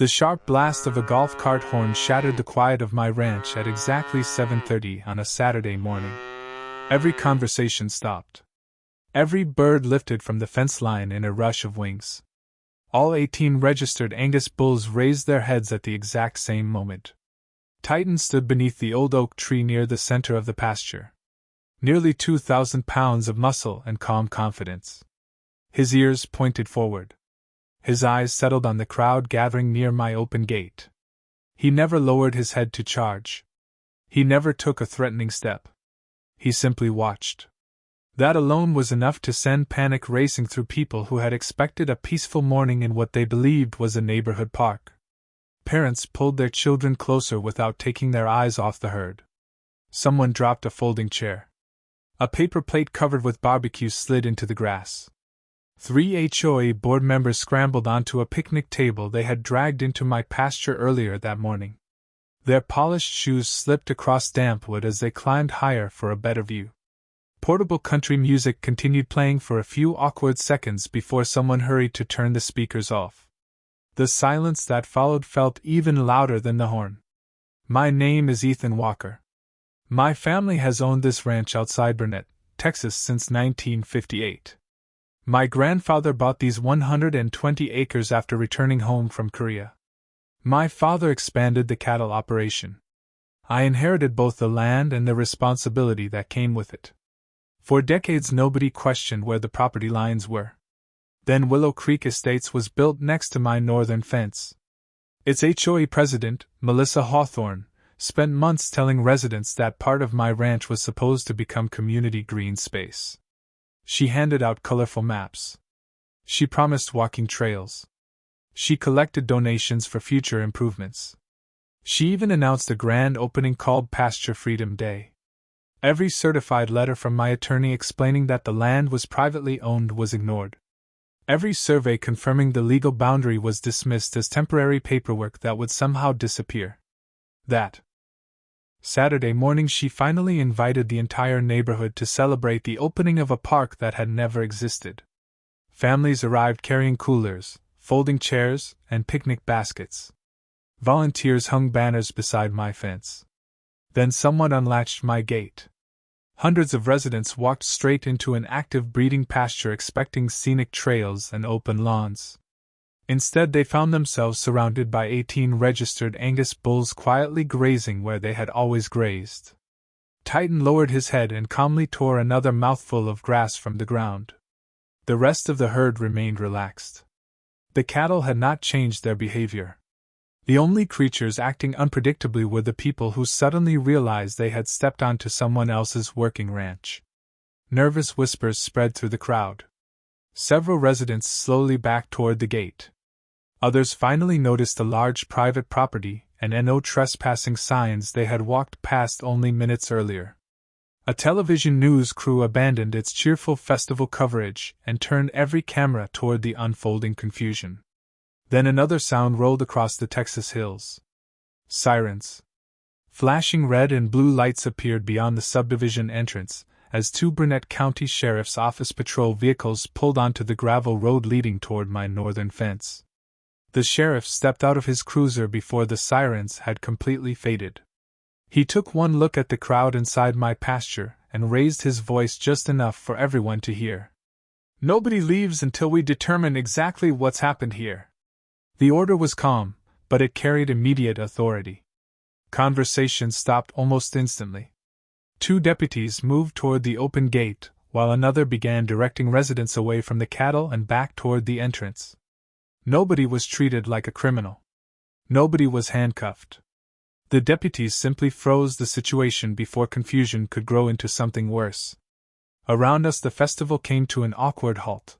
The sharp blast of a golf cart horn shattered the quiet of my ranch at exactly 7:30 on a Saturday morning. Every conversation stopped. Every bird lifted from the fence line in a rush of wings. All 18 registered Angus bulls raised their heads at the exact same moment. Titan stood beneath the old oak tree near the center of the pasture. Nearly 2,000 pounds of muscle and calm confidence. His ears pointed forward. His eyes settled on the crowd gathering near my open gate. He never lowered his head to charge. He never took a threatening step. He simply watched. That alone was enough to send panic racing through people who had expected a peaceful morning in what they believed was a neighborhood park. Parents pulled their children closer without taking their eyes off the herd. Someone dropped a folding chair. A paper plate covered with barbecue slid into the grass. 3 HOA board members scrambled onto a picnic table they had dragged into my pasture earlier that morning. Their polished shoes slipped across damp wood as they climbed higher for a better view. Portable country music continued playing for a few awkward seconds before someone hurried to turn the speakers off. The silence that followed felt even louder than the horn. My name is Ethan Walker. My family has owned this ranch outside Burnett, Texas since 1958. My grandfather bought these 120 acres after returning home from Korea. My father expanded the cattle operation. I inherited both the land and the responsibility that came with it. For decades nobody questioned where the property lines were. Then Willow Creek Estates was built next to my northern fence. Its HOA president, Melissa Hawthorne, spent months telling residents that part of my ranch was supposed to become community green space. She handed out colorful maps. She promised walking trails. She collected donations for future improvements. She even announced a grand opening called Pasture Freedom Day. Every certified letter from my attorney explaining that the land was privately owned was ignored. Every survey confirming the legal boundary was dismissed as temporary paperwork that would somehow disappear. That Saturday morning she finally invited the entire neighborhood to celebrate the opening of a park that had never existed. Families arrived carrying coolers, folding chairs, and picnic baskets. Volunteers hung banners beside my fence. Then someone unlatched my gate. Hundreds of residents walked straight into an active breeding pasture expecting scenic trails and open lawns. Instead, they found themselves surrounded by 18 registered Angus bulls quietly grazing where they had always grazed. Titan lowered his head and calmly tore another mouthful of grass from the ground. The rest of the herd remained relaxed. The cattle had not changed their behavior. The only creatures acting unpredictably were the people who suddenly realized they had stepped onto someone else's working ranch. Nervous whispers spread through the crowd. Several residents slowly backed toward the gate. Others finally noticed a large private property and no trespassing signs they had walked past only minutes earlier. A television news crew abandoned its cheerful festival coverage and turned every camera toward the unfolding confusion. Then another sound rolled across the Texas hills. Sirens. Flashing red and blue lights appeared beyond the subdivision entrance as 2 Burnett County Sheriff's Office patrol vehicles pulled onto the gravel road leading toward my northern fence. The sheriff stepped out of his cruiser before the sirens had completely faded. He took one look at the crowd inside my pasture and raised his voice just enough for everyone to hear. "Nobody leaves until we determine exactly what's happened here." The order was calm, but it carried immediate authority. Conversation stopped almost instantly. 2 deputies moved toward the open gate, while another began directing residents away from the cattle and back toward the entrance. Nobody was treated like a criminal. Nobody was handcuffed. The deputies simply froze the situation before confusion could grow into something worse. Around us the festival came to an awkward halt.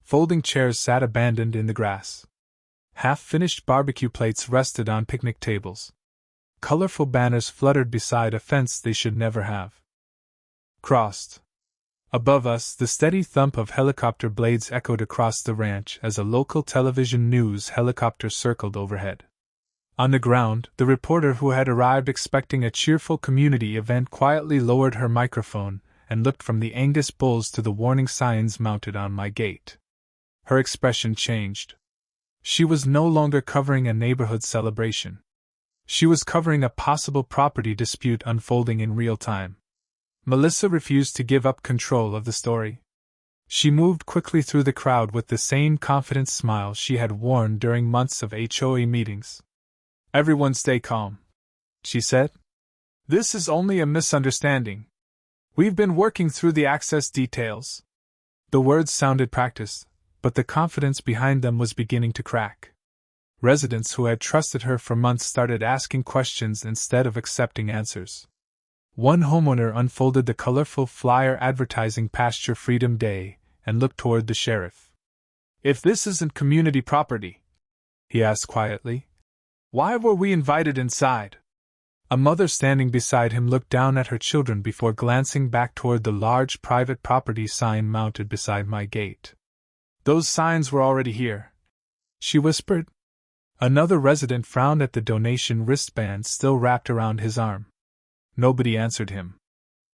Folding chairs sat abandoned in the grass. Half-finished barbecue plates rested on picnic tables. Colorful banners fluttered beside a fence they should never have crossed. Above us, the steady thump of helicopter blades echoed across the ranch as a local television news helicopter circled overhead. On the ground, the reporter who had arrived expecting a cheerful community event quietly lowered her microphone and looked from the Angus bulls to the warning signs mounted on my gate. Her expression changed. She was no longer covering a neighborhood celebration. She was covering a possible property dispute unfolding in real time. Melissa refused to give up control of the story. She moved quickly through the crowd with the same confident smile she had worn during months of HOA meetings. "Everyone stay calm," she said. "This is only a misunderstanding. We've been working through the access details." The words sounded practiced, but the confidence behind them was beginning to crack. Residents who had trusted her for months started asking questions instead of accepting answers. One homeowner unfolded the colorful flyer advertising Pasture Freedom Day and looked toward the sheriff. "If this isn't community property," he asked quietly, "why were we invited inside?" A mother standing beside him looked down at her children before glancing back toward the large private property sign mounted beside my gate. "Those signs were already here," she whispered. Another resident frowned at the donation wristband still wrapped around his arm. Nobody answered him.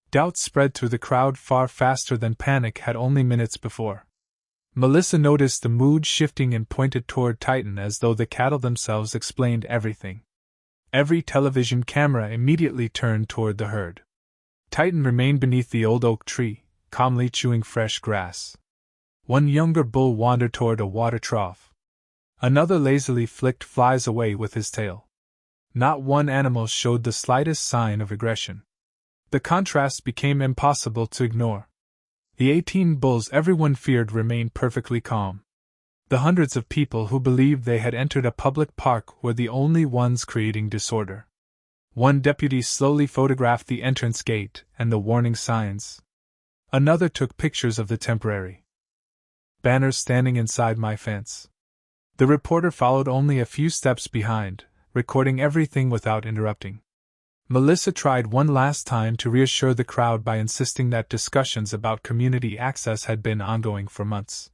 Doubt spread through the crowd far faster than panic had only minutes before. Melissa noticed the mood shifting and pointed toward Titan as though the cattle themselves explained everything. Every television camera immediately turned toward the herd. Titan remained beneath the old oak tree, calmly chewing fresh grass. One younger bull wandered toward a water trough. Another lazily flicked flies away with his tail. Not one animal showed the slightest sign of aggression. The contrast became impossible to ignore. The 18 bulls everyone feared remained perfectly calm. The hundreds of people who believed they had entered a public park were the only ones creating disorder. One deputy slowly photographed the entrance gate and the warning signs. Another took pictures of the temporary banners standing inside my fence. The reporter followed only a few steps behind, recording everything without interrupting. Melissa tried one last time to reassure the crowd by insisting that discussions about community access had been ongoing for months.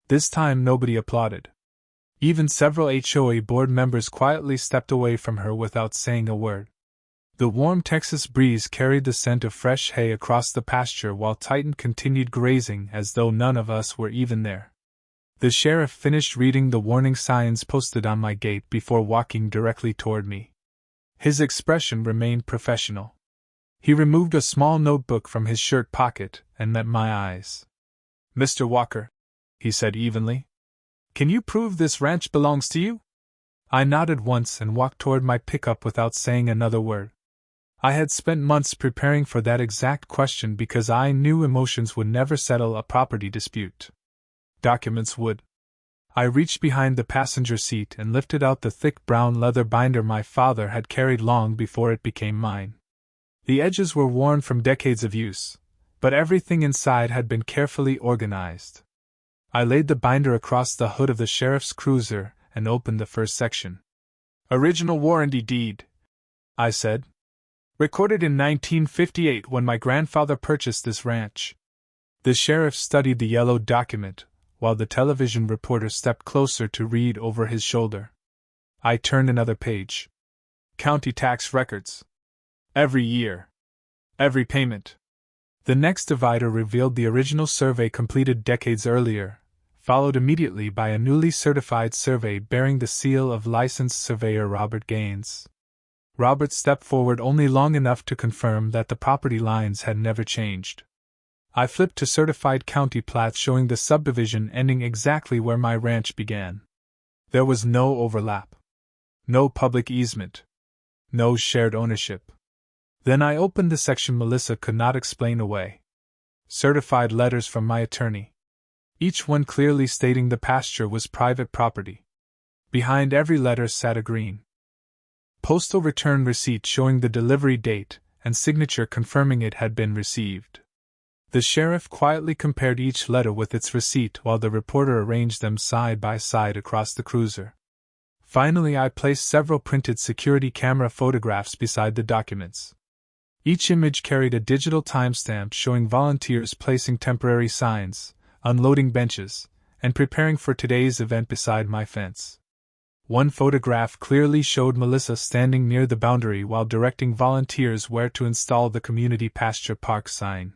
This time nobody applauded. Even several HOA board members quietly stepped away from her without saying a word. The warm Texas breeze carried the scent of fresh hay across the pasture while Titan continued grazing as though none of us were even there. The sheriff finished reading the warning signs posted on my gate before walking directly toward me. His expression remained professional. He removed a small notebook from his shirt pocket and met my eyes. "Mr. Walker," he said evenly, "can you prove this ranch belongs to you?" I nodded once and walked toward my pickup without saying another word. I had spent months preparing for that exact question because I knew emotions would never settle a property dispute. Documents would. I reached behind the passenger seat and lifted out the thick brown leather binder my father had carried long before it became mine. The edges were worn from decades of use, but everything inside had been carefully organized. I laid the binder across the hood of the sheriff's cruiser and opened the first section. "Original warranty deed," I said. "Recorded in 1958 when my grandfather purchased this ranch." The sheriff studied the yellow document, while the television reporter stepped closer to read over his shoulder. I turned another page. "County tax records. Every year. Every payment." The next divider revealed the original survey completed decades earlier, followed immediately by a newly certified survey bearing the seal of licensed surveyor Robert Gaines. Robert stepped forward only long enough to confirm that the property lines had never changed. I flipped to certified county plats showing the subdivision ending exactly where my ranch began. There was no overlap. No public easement. No shared ownership. Then I opened the section Melissa could not explain away. Certified letters from my attorney. Each one clearly stating the pasture was private property. Behind every letter sat a green postal return receipt showing the delivery date and signature confirming it had been received. The sheriff quietly compared each letter with its receipt while the reporter arranged them side by side across the cruiser. Finally, I placed several printed security camera photographs beside the documents. Each image carried a digital timestamp showing volunteers placing temporary signs, unloading benches, and preparing for today's event beside my fence. One photograph clearly showed Melissa standing near the boundary while directing volunteers where to install the community pasture park sign.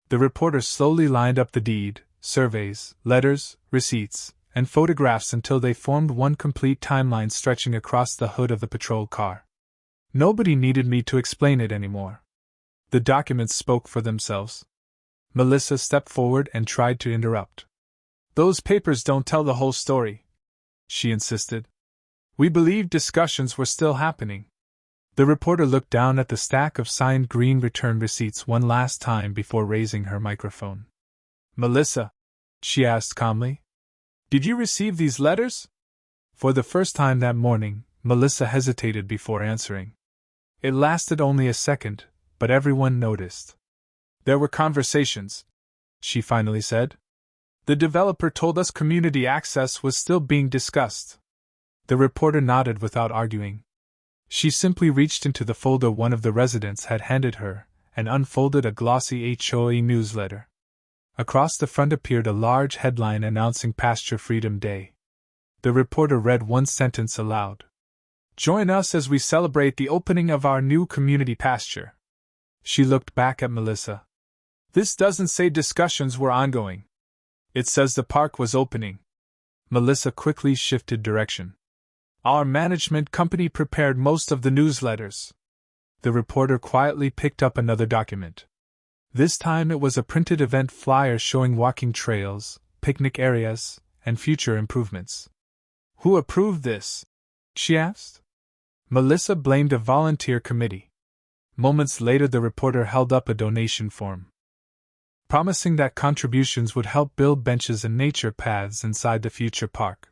The reporter slowly lined up the deed, surveys, letters, receipts, and photographs until they formed one complete timeline stretching across the hood of the patrol car. Nobody needed me to explain it anymore. The documents spoke for themselves. Melissa stepped forward and tried to interrupt. "Those papers don't tell the whole story," she insisted. "We believe discussions were still happening." The reporter looked down at the stack of signed green return receipts one last time before raising her microphone. "Melissa," she asked calmly, "did you receive these letters?" For the first time that morning, Melissa hesitated before answering. It lasted only a second, but everyone noticed. "There were conversations," she finally said. "The developer told us community access was still being discussed." The reporter nodded without arguing. She simply reached into the folder one of the residents had handed her and unfolded a glossy HOA newsletter. Across the front appeared a large headline announcing Pasture Freedom Day. The reporter read one sentence aloud. "Join us as we celebrate the opening of our new community pasture." She looked back at Melissa. "This doesn't say discussions were ongoing. It says the park was opening." Melissa quickly shifted direction. "Our management company prepared most of the newsletters." The reporter quietly picked up another document. This time it was a printed event flyer showing walking trails, picnic areas, and future improvements. "Who approved this?" she asked. Melissa blamed a volunteer committee. Moments later, the reporter held up a donation form, promising that contributions would help build benches and nature paths inside the future park.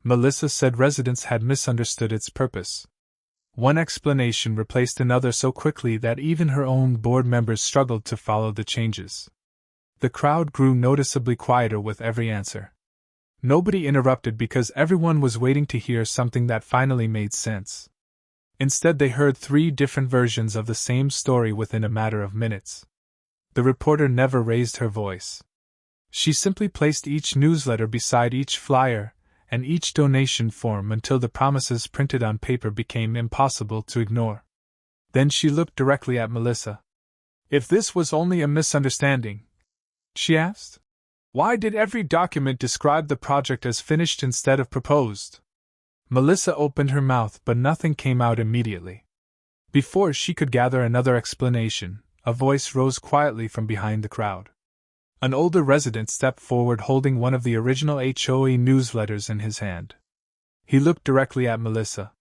Melissa said residents had misunderstood its purpose. One explanation replaced another so quickly that even her own board members struggled to follow the changes. The crowd grew noticeably quieter with every answer. Nobody interrupted because everyone was waiting to hear something that finally made sense. Instead, they heard three different versions of the same story within a matter of minutes. The reporter never raised her voice. She simply placed each newsletter beside each flyer and each donation form until the promises printed on paper became impossible to ignore. Then she looked directly at Melissa. "If this was only a misunderstanding," she asked, "why did every document describe the project as finished instead of proposed?" Melissa opened her mouth, but nothing came out immediately. Before she could gather another explanation, a voice rose quietly from behind the crowd. An older resident stepped forward holding one of the original HOA newsletters in his hand. He looked directly at Melissa.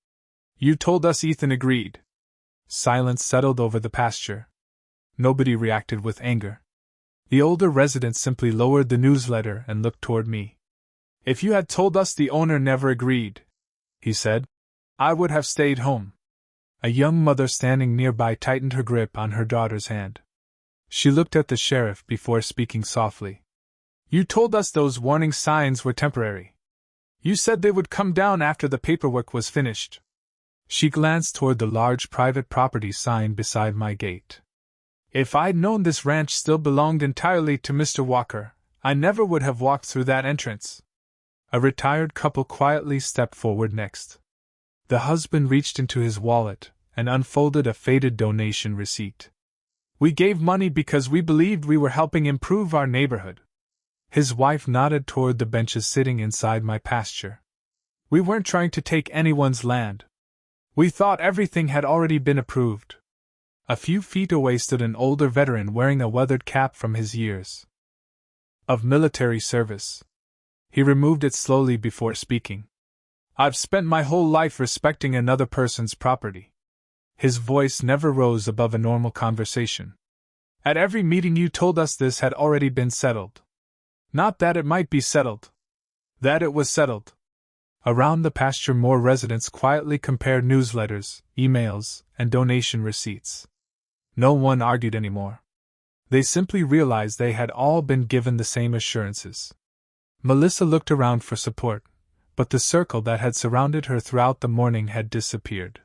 "You told us Ethan agreed." Silence settled over the pasture. Nobody reacted with anger. The older resident simply lowered the newsletter and looked toward me. "If you had told us the owner never agreed," he said, "I would have stayed home." A young mother standing nearby tightened her grip on her daughter's hand. She looked at the sheriff before speaking softly. "You told us those warning signs were temporary. You said they would come down after the paperwork was finished." She glanced toward the large private property sign beside my gate. "If I'd known this ranch still belonged entirely to Mr. Walker, I never would have walked through that entrance." A retired couple quietly stepped forward next. The husband reached into his wallet and unfolded a faded donation receipt. "We gave money because we believed we were helping improve our neighborhood." His wife nodded toward the benches sitting inside my pasture. "We weren't trying to take anyone's land. We thought everything had already been approved." A few feet away stood an older veteran wearing a weathered cap from his years of military service. He removed it slowly before speaking. "I've spent my whole life respecting another person's property." His voice never rose above a normal conversation. "At every meeting you told us this had already been settled. Not that it might be settled. That it was settled." Around the pasture, more residents quietly compared newsletters, emails, and donation receipts. No one argued anymore. They simply realized they had all been given the same assurances. Melissa looked around for support, but the circle that had surrounded her throughout the morning had disappeared.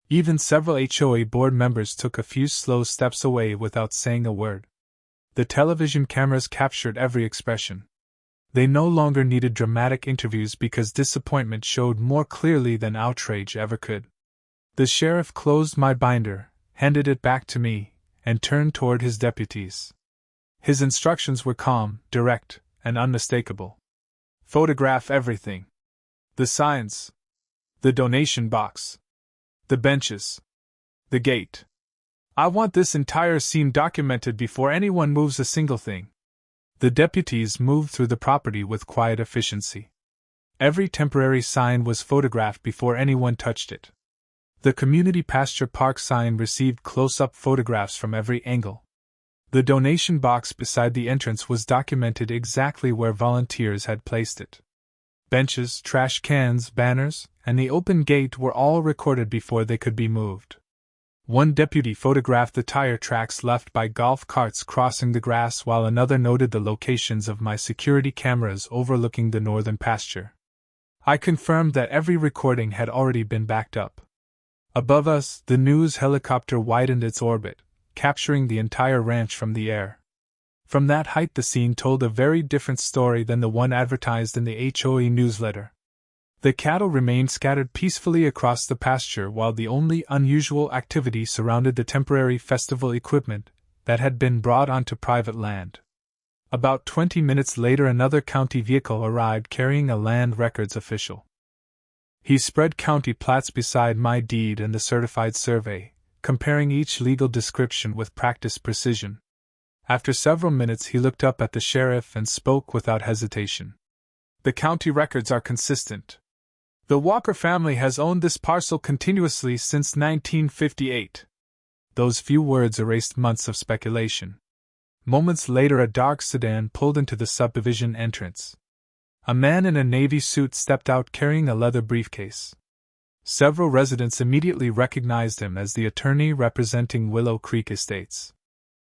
Even several HOA board members took a few slow steps away without saying a word. The television cameras captured every expression. They no longer needed dramatic interviews because disappointment showed more clearly than outrage ever could. The sheriff closed my binder, handed it back to me, and turned toward his deputies. His instructions were calm, direct, and unmistakable. Photograph everything. The signs. The donation box. The benches. The gate. I want this entire scene documented before anyone moves a single thing. The deputies moved through the property with quiet efficiency. Every temporary sign was photographed before anyone touched it. The community pasture park sign received close-up photographs from every angle. The donation box beside the entrance was documented exactly where volunteers had placed it. Benches, trash cans, banners, and the open gate were all recorded before they could be moved. One deputy photographed the tire tracks left by golf carts crossing the grass, while another noted the locations of my security cameras overlooking the northern pasture. I confirmed that every recording had already been backed up. Above us, the news helicopter widened its orbit, capturing the entire ranch from the air. From that height, the scene told a very different story than the one advertised in the HOA newsletter. The cattle remained scattered peacefully across the pasture, while the only unusual activity surrounded the temporary festival equipment that had been brought onto private land. About 20 minutes later, another county vehicle arrived carrying a land records official. He spread county plats beside my deed and the certified survey, comparing each legal description with practiced precision. After several minutes, he looked up at the sheriff and spoke without hesitation. The county records are consistent. The Walker family has owned this parcel continuously since 1958. Those few words erased months of speculation. Moments later, a dark sedan pulled into the subdivision entrance. A man in a navy suit stepped out carrying a leather briefcase. Several residents immediately recognized him as the attorney representing Willow Creek Estates.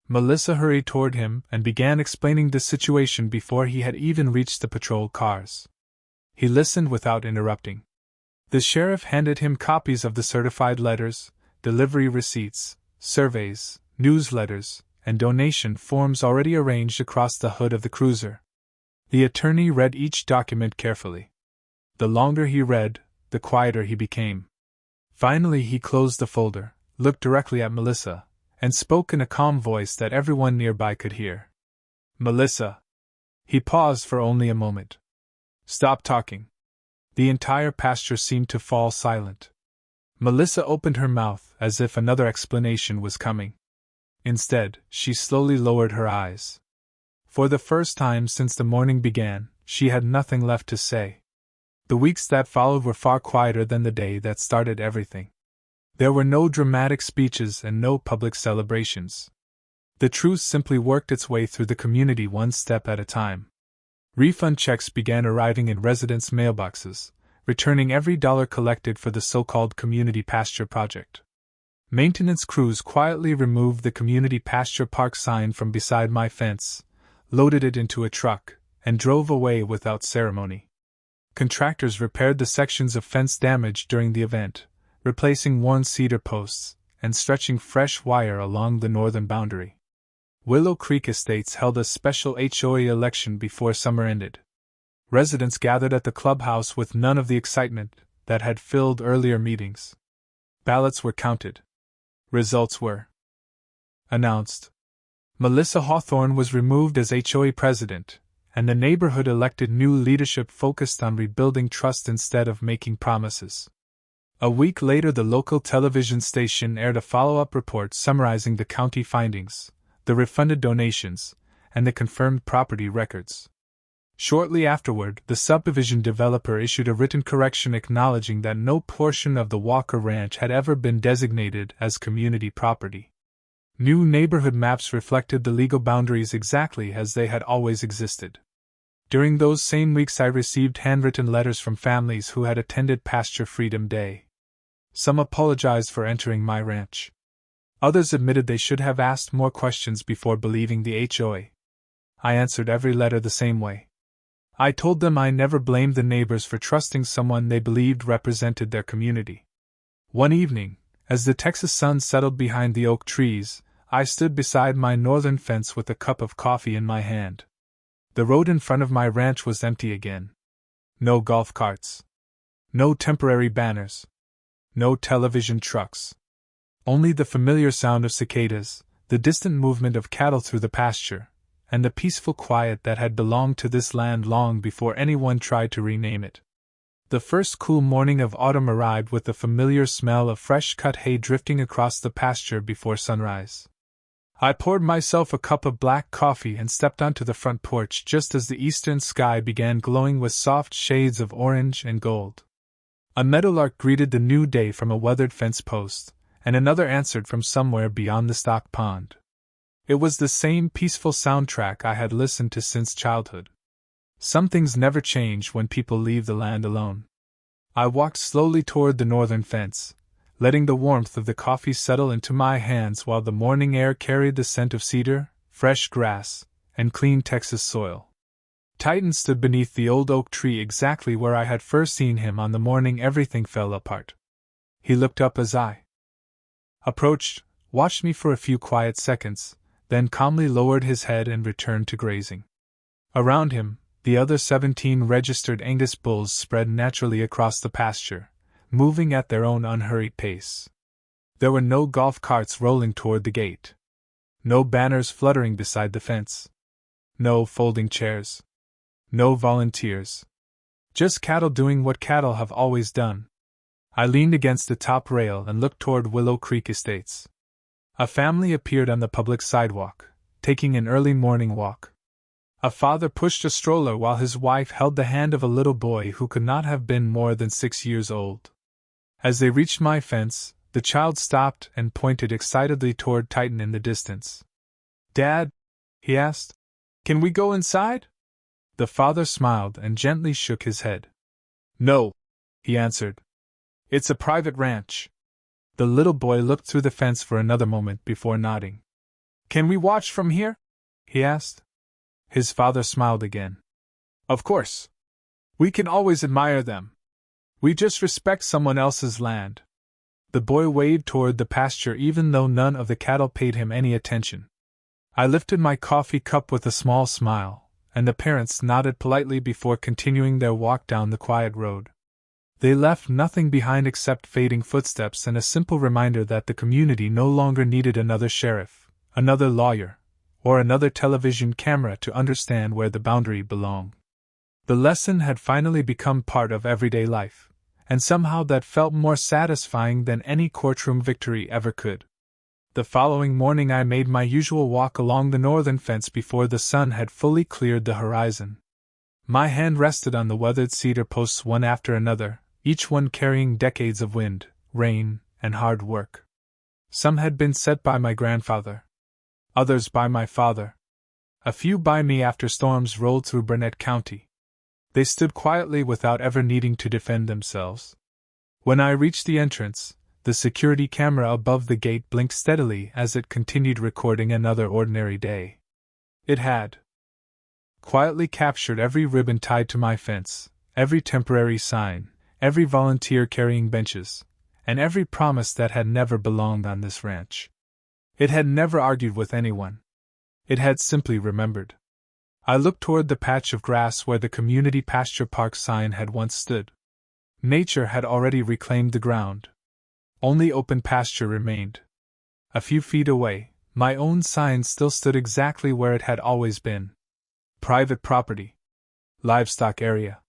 Melissa hurried toward him and began explaining the situation before he had even reached the patrol cars. He listened without interrupting. The sheriff handed him copies of the certified letters, delivery receipts, surveys, newsletters, and donation forms already arranged across the hood of the cruiser. The attorney read each document carefully. The longer he read, the quieter he became. Finally, he closed the folder, looked directly at Melissa, and spoke in a calm voice that everyone nearby could hear. "Melissa." He paused for only a moment. "Stop talking." The entire pasture seemed to fall silent. Melissa opened her mouth as if another explanation was coming. Instead, she slowly lowered her eyes. For the first time since the morning began, she had nothing left to say. The weeks that followed were far quieter than the day that started everything. There were no dramatic speeches and no public celebrations. The truth simply worked its way through the community one step at a time. Refund checks began arriving in residents' mailboxes, returning every dollar collected for the so-called community pasture project. Maintenance crews quietly removed the community pasture park sign from beside my fence, loaded it into a truck, and drove away without ceremony. Contractors repaired the sections of fence damaged during the event, replacing worn cedar posts and stretching fresh wire along the northern boundary. Willow Creek Estates held a special HOA election before summer ended. Residents gathered at the clubhouse with none of the excitement that had filled earlier meetings. Ballots were counted. Results were announced. Melissa Hawthorne was removed as HOA president, and the neighborhood elected new leadership focused on rebuilding trust instead of making promises. A week later, the local television station aired a follow-up report summarizing the county findings, the refunded donations, and the confirmed property records. Shortly afterward, the subdivision developer issued a written correction acknowledging that no portion of the Walker Ranch had ever been designated as community property. New neighborhood maps reflected the legal boundaries exactly as they had always existed. During those same weeks, I received handwritten letters from families who had attended Pasture Freedom Day. Some apologized for entering my ranch. Others admitted they should have asked more questions before believing the HOA. I answered every letter the same way. I told them I never blamed the neighbors for trusting someone they believed represented their community. One evening, as the Texas sun settled behind the oak trees, I stood beside my northern fence with a cup of coffee in my hand. The road in front of my ranch was empty again. No golf carts. No temporary banners. No television trucks. Only the familiar sound of cicadas, the distant movement of cattle through the pasture, and the peaceful quiet that had belonged to this land long before anyone tried to rename it. The first cool morning of autumn arrived with the familiar smell of fresh cut hay drifting across the pasture before sunrise. I poured myself a cup of black coffee and stepped onto the front porch just as the eastern sky began glowing with soft shades of orange and gold. A meadowlark greeted the new day from a weathered fence post, and another answered from somewhere beyond the stock pond. It was the same peaceful soundtrack I had listened to since childhood. Some things never change when people leave the land alone. I walked slowly toward the northern fence, letting the warmth of the coffee settle into my hands while the morning air carried the scent of cedar, fresh grass, and clean Texas soil. Titan stood beneath the old oak tree exactly where I had first seen him on the morning everything fell apart. He looked up as I approached, watched me for a few quiet seconds, then calmly lowered his head and returned to grazing. Around him, the other 17 registered Angus bulls spread naturally across the pasture, moving at their own unhurried pace. There were no golf carts rolling toward the gate. No banners fluttering beside the fence. No folding chairs. No volunteers. Just cattle doing what cattle have always done. I leaned against the top rail and looked toward Willow Creek Estates. A family appeared on the public sidewalk, taking an early morning walk. A father pushed a stroller while his wife held the hand of a little boy who could not have been more than 6 years old. As they reached my fence, the child stopped and pointed excitedly toward Titan in the distance. "Dad?" he asked. "Can we go inside?" The father smiled and gently shook his head. "No," he answered. "It's a private ranch." The little boy looked through the fence for another moment before nodding. "Can we watch from here?" he asked. His father smiled again. "Of course. We can always admire them. We just respect someone else's land." The boy waved toward the pasture even though none of the cattle paid him any attention. I lifted my coffee cup with a small smile, and the parents nodded politely before continuing their walk down the quiet road. They left nothing behind except fading footsteps and a simple reminder that the community no longer needed another sheriff, another lawyer, or another television camera to understand where the boundary belonged. The lesson had finally become part of everyday life, and somehow that felt more satisfying than any courtroom victory ever could. The following morning I made my usual walk along the northern fence before the sun had fully cleared the horizon. My hand rested on the weathered cedar posts one after another, each one carrying decades of wind, rain, and hard work. Some had been set by my grandfather. Others by my father. A few by me after storms rolled through Burnett County. They stood quietly without ever needing to defend themselves. When I reached the entrance, the security camera above the gate blinked steadily as it continued recording another ordinary day. It had quietly captured every ribbon tied to my fence, every temporary sign, every volunteer carrying benches, and every promise that had never belonged on this ranch. It had never argued with anyone. It had simply remembered. I looked toward the patch of grass where the community pasture park sign had once stood. Nature had already reclaimed the ground. Only open pasture remained. A few feet away, my own sign still stood exactly where it had always been. Private property. Livestock area.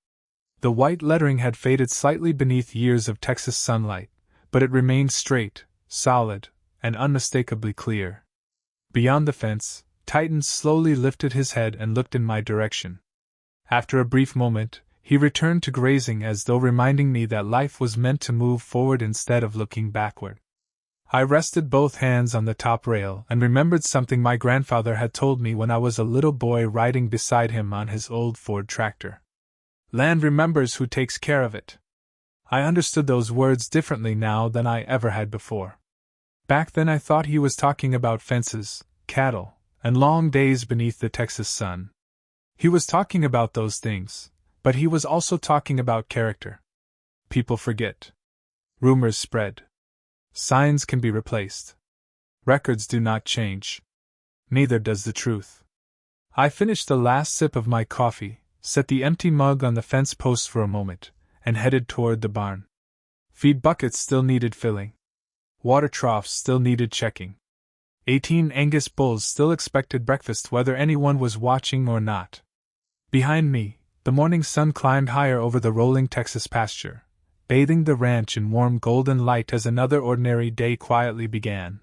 The white lettering had faded slightly beneath years of Texas sunlight, but it remained straight, solid, and unmistakably clear. Beyond the fence, Titan slowly lifted his head and looked in my direction. After a brief moment, he returned to grazing as though reminding me that life was meant to move forward instead of looking backward. I rested both hands on the top rail and remembered something my grandfather had told me when I was a little boy riding beside him on his old Ford tractor. Land remembers who takes care of it. I understood those words differently now than I ever had before. Back then I thought he was talking about fences, cattle, and long days beneath the Texas sun. He was talking about those things, but he was also talking about character. People forget. Rumors spread. Signs can be replaced. Records do not change. Neither does the truth. I finished the last sip of my coffee, set the empty mug on the fence post for a moment, and headed toward the barn. Feed buckets still needed filling. Water troughs still needed checking. 18 Angus bulls still expected breakfast whether anyone was watching or not. Behind me, the morning sun climbed higher over the rolling Texas pasture, bathing the ranch in warm golden light as another ordinary day quietly began.